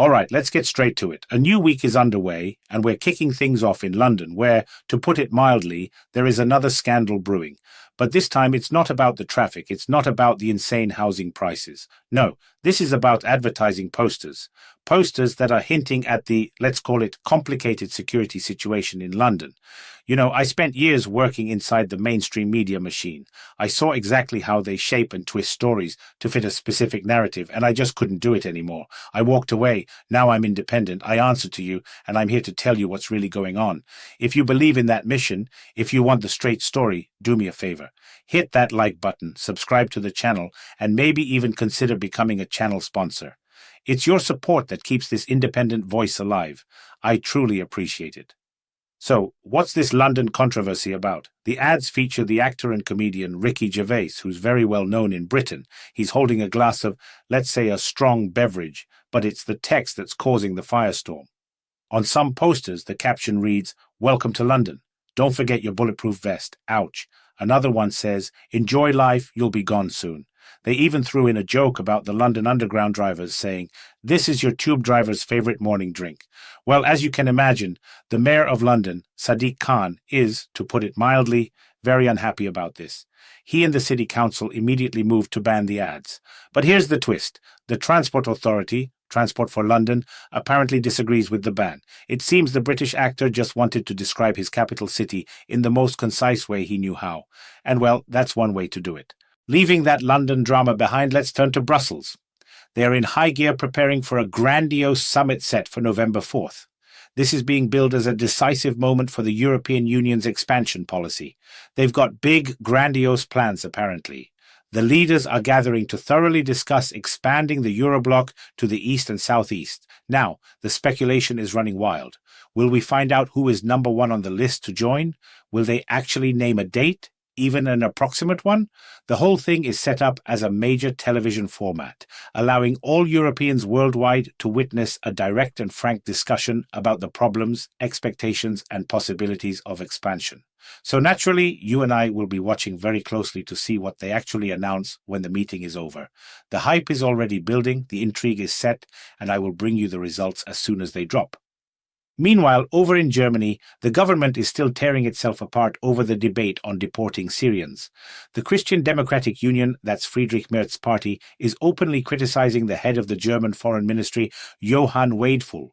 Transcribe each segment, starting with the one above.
All right, let's get straight to it. A new week is underway, and we're kicking things off in London, where, to put it mildly, there is another scandal brewing. But this time it's not about the traffic, it's not about the insane housing prices. No, this is about advertising posters. Posters that are hinting at the, let's call it, complicated security situation in London. You know, I spent years working inside the mainstream media machine. I saw exactly how they shape and twist stories to fit a specific narrative, and I just couldn't do it anymore. I walked away. Now I'm independent. I answer to you, and I'm here to tell you what's really going on. If you believe in that mission, if you want the straight story, do me a favor. Hit that like button, subscribe to the channel, and maybe even consider becoming a channel sponsor. It's your support that keeps this independent voice alive. I truly appreciate it. So, what's this London controversy about? The ads feature the actor and comedian Ricky Gervais, who's very well known in Britain. He's holding a glass of, let's say, a strong beverage, but it's the text that's causing the firestorm. On some posters, the caption reads, "Welcome to London. Don't forget your bulletproof vest. Ouch." Another one says, "Enjoy life, you'll be gone soon." They even threw in a joke about the London Underground drivers saying, "This is your tube driver's favorite morning drink." Well, as you can imagine, the Mayor of London, Sadiq Khan, is, to put it mildly, very unhappy about this. He and the City Council immediately moved to ban the ads. But here's the twist. The Transport Authority, Transport for London, apparently disagrees with the ban. It seems the British actor just wanted to describe his capital city in the most concise way he knew how. And well, that's one way to do it. Leaving that London drama behind, let's turn to Brussels. They are in high gear preparing for a grandiose summit set for November 4th. This is being billed as a decisive moment for the European Union's expansion policy. They've got big, grandiose plans, apparently. The leaders are gathering to thoroughly discuss expanding the Eurobloc to the east and southeast. Now, the speculation is running wild. Will we find out who is number one on the list to join? Will they actually name a date? Even an approximate one? The whole thing is set up as a major television format, allowing all Europeans worldwide to witness a direct and frank discussion about the problems, expectations, and possibilities of expansion. So naturally, you and I will be watching very closely to see what they actually announce when the meeting is over. The hype is already building, the intrigue is set, and I will bring you the results as soon as they drop. Meanwhile, over in Germany, the government is still tearing itself apart over the debate on deporting Syrians. The Christian Democratic Union, that's Friedrich Merz's party, is openly criticizing the head of the German Foreign Ministry, Johann Wadefull.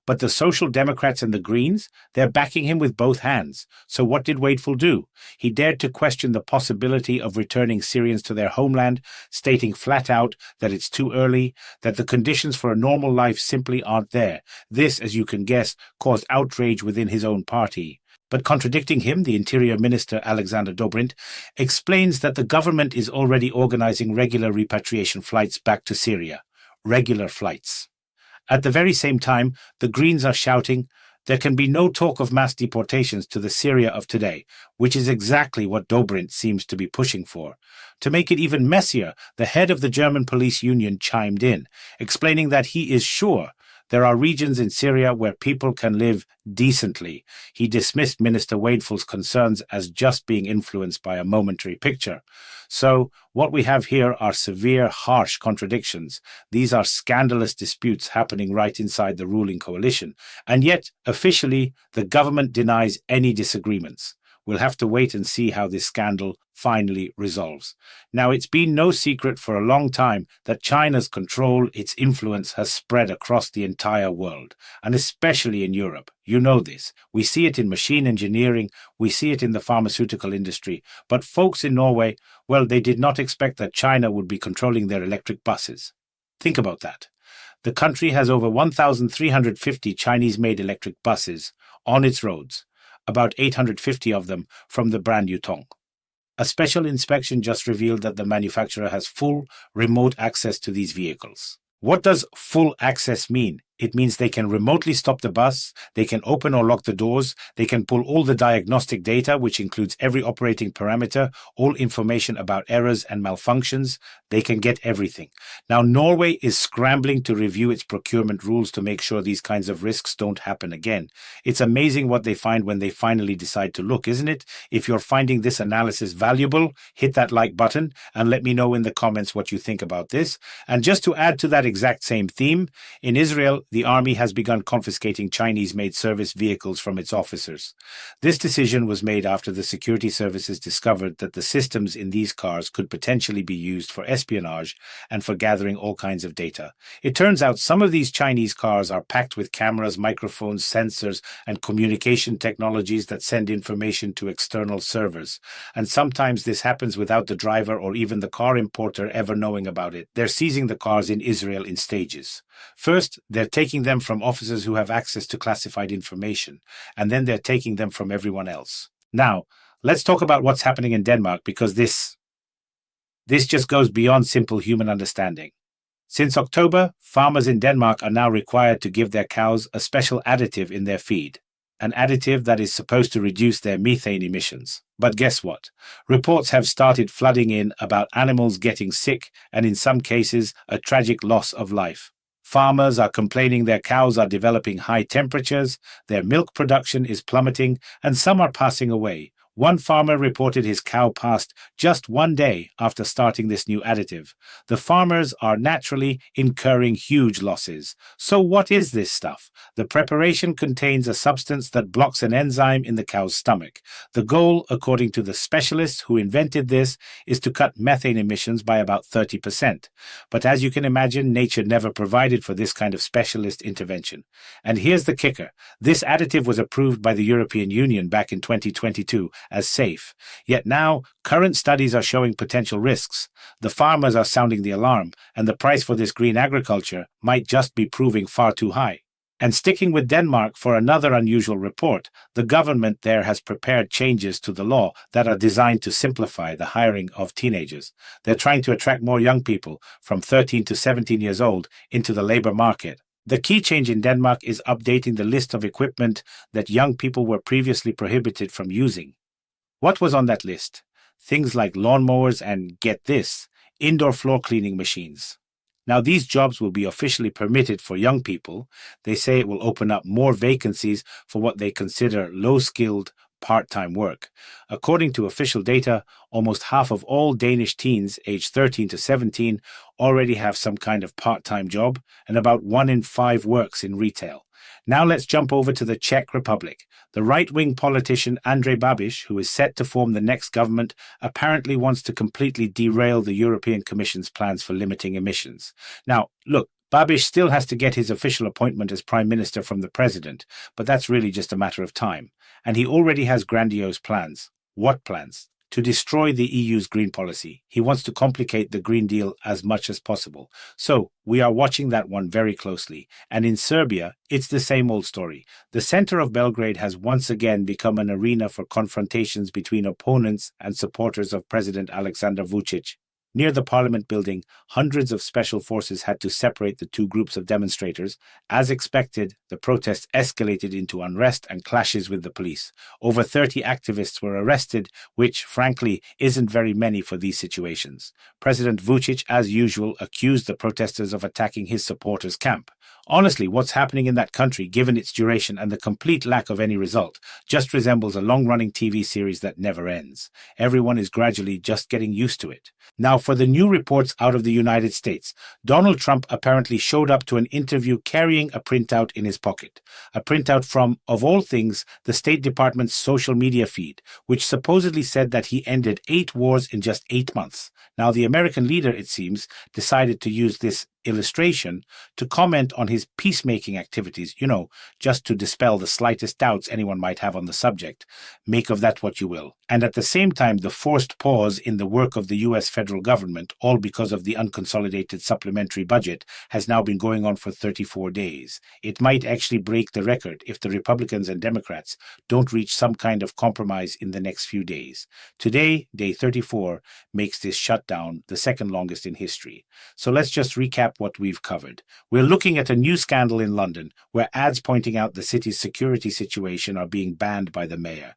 But the Social Democrats and the Greens, they're backing him with both hands. So what did Wadefull do? He dared to question the possibility of returning Syrians to their homeland, stating flat out that it's too early, that the conditions for a normal life simply aren't there. This, as you can guess, caused outrage within his own party. But contradicting him, the Interior Minister Alexander Dobrindt explains that the government is already organizing regular repatriation flights back to Syria. Regular flights. At the very same time, the Greens are shouting, there can be no talk of mass deportations to the Syria of today, which is exactly what Dobrindt seems to be pushing for. To make it even messier, the head of the German police union chimed in, explaining that he is sure there are regions in Syria where people can live decently. He dismissed Minister Wadefull's concerns as just being influenced by a momentary picture. So, what we have here are severe, harsh contradictions. These are scandalous disputes happening right inside the ruling coalition. And yet, officially, the government denies any disagreements. We'll have to wait and see how this scandal finally resolves. Now, it's been no secret for a long time that China's control, its influence, has spread across the entire world, and especially in Europe. You know this. We see it in machine engineering, we see it in the pharmaceutical industry, but folks in Norway, well, they did not expect that China would be controlling their electric buses. Think about that. The country has over 1,350 Chinese-made electric buses on its roads, about 850 of them from the brand Yutong. A special inspection just revealed that the manufacturer has full remote access to these vehicles. What does full access mean? It means they can remotely stop the bus, they can open or lock the doors, they can pull all the diagnostic data, which includes every operating parameter, all information about errors and malfunctions. They can get everything. Now, Norway is scrambling to review its procurement rules to make sure these kinds of risks don't happen again. It's amazing what they find when they finally decide to look, isn't it? If you're finding this analysis valuable, hit that like button and let me know in the comments what you think about this. And just to add to that exact same theme, in Israel, the army has begun confiscating Chinese-made service vehicles from its officers. This decision was made after the security services discovered that the systems in these cars could potentially be used for espionage and for gathering all kinds of data. It turns out some of these Chinese cars are packed with cameras, microphones, sensors, and communication technologies that send information to external servers. And sometimes this happens without the driver or even the car importer ever knowing about it. They're seizing the cars in Israel in stages. First, they're taking them from officers who have access to classified information, and then they're taking them from everyone else. Now, let's talk about what's happening in Denmark, because this just goes beyond simple human understanding. Since October, farmers in Denmark are now required to give their cows a special additive in their feed, an additive that is supposed to reduce their methane emissions. But guess what? Reports have started flooding in about animals getting sick and, in some cases, a tragic loss of life. Farmers are complaining their cows are developing high temperatures, their milk production is plummeting, and some are passing away. One farmer reported his cow passed just one day after starting this new additive. The farmers are naturally incurring huge losses. So what is this stuff? The preparation contains a substance that blocks an enzyme in the cow's stomach. The goal, according to the specialists who invented this, is to cut methane emissions by about 30%. But as you can imagine, nature never provided for this kind of specialist intervention. And here's the kicker. This additive was approved by the European Union back in 2022 as safe. Yet now, current studies are showing potential risks. The farmers are sounding the alarm, and the price for this green agriculture might just be proving far too high. And sticking with Denmark for another unusual report, the government there has prepared changes to the law that are designed to simplify the hiring of teenagers. They're trying to attract more young people from 13 to 17 years old into the labor market. The key change in Denmark is updating the list of equipment that young people were previously prohibited from using. What was on that list? Things like lawnmowers and, get this, indoor floor cleaning machines. Now, these jobs will be officially permitted for young people. They say it will open up more vacancies for what they consider low-skilled, part-time work. According to official data, almost half of all Danish teens aged 13 to 17 already have some kind of part-time job, and about 1 in 5 works in retail. Now let's jump over to the Czech Republic. The right-wing politician Andrej Babiš, who is set to form the next government, apparently wants to completely derail the European Commission's plans for limiting emissions. Now, look, Babiš still has to get his official appointment as Prime Minister from the President, but that's really just a matter of time. And he already has grandiose plans. What plans? To destroy the EU's green policy. He wants to complicate the Green Deal as much as possible. So, we are watching that one very closely. And in Serbia, it's the same old story. The center of Belgrade has once again become an arena for confrontations between opponents and supporters of President Aleksandar Vučić. Near the parliament building, hundreds of special forces had to separate the two groups of demonstrators. As expected, the protests escalated into unrest and clashes with the police. Over 30 activists were arrested, which, frankly, isn't very many for these situations. President Vučić, as usual, accused the protesters of attacking his supporters' camp. Honestly, what's happening in that country, given its duration and the complete lack of any result, just resembles a long-running TV series that never ends. Everyone is gradually just getting used to it. Now, for the new reports out of the United States, Donald Trump apparently showed up to an interview carrying a printout in his pocket. A printout from, of all things, the State Department's social media feed, which supposedly said that he ended 8 wars in just 8 months. Now, the American leader, it seems, decided to use this illustration to comment on his peacemaking activities, just to dispel the slightest doubts anyone might have on the subject. Make of that what you will. And at the same time, the forced pause in the work of the U.S. federal government, all because of the unconsolidated supplementary budget, has now been going on for 34 days. It might actually break the record if the Republicans and Democrats don't reach some kind of compromise in the next few days. Today, day 34, makes this shutdown the second longest in history. So let's just recap what we've covered. We're looking at a new scandal in London, where ads pointing out the city's security situation are being banned by the mayor.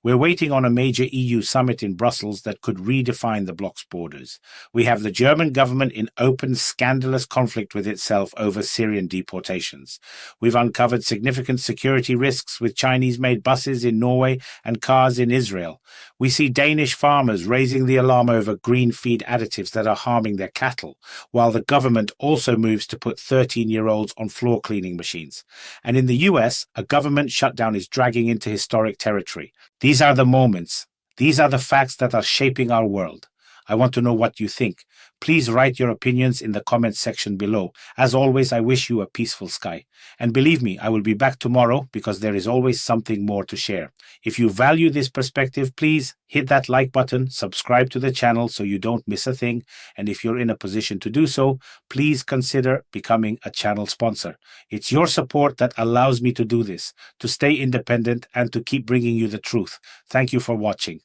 We're waiting on a major EU summit in Brussels that could redefine the bloc's borders. We have the German government in open, scandalous conflict with itself over Syrian deportations. We've uncovered significant security risks with Chinese-made buses in Norway and cars in Israel. We see Danish farmers raising the alarm over green feed additives that are harming their cattle, while the government also moves to put 13-year-olds on floor cleaning machines. And in the US, a government shutdown is dragging into historic territory. These are the moments. These are the facts that are shaping our world. I want to know what you think. Please write your opinions in the comments section below. As always, I wish you a peaceful sky. And believe me, I will be back tomorrow because there is always something more to share. If you value this perspective, please hit that like button, subscribe to the channel so you don't miss a thing. And if you're in a position to do so, please consider becoming a channel sponsor. It's your support that allows me to do this, to stay independent and to keep bringing you the truth. Thank you for watching.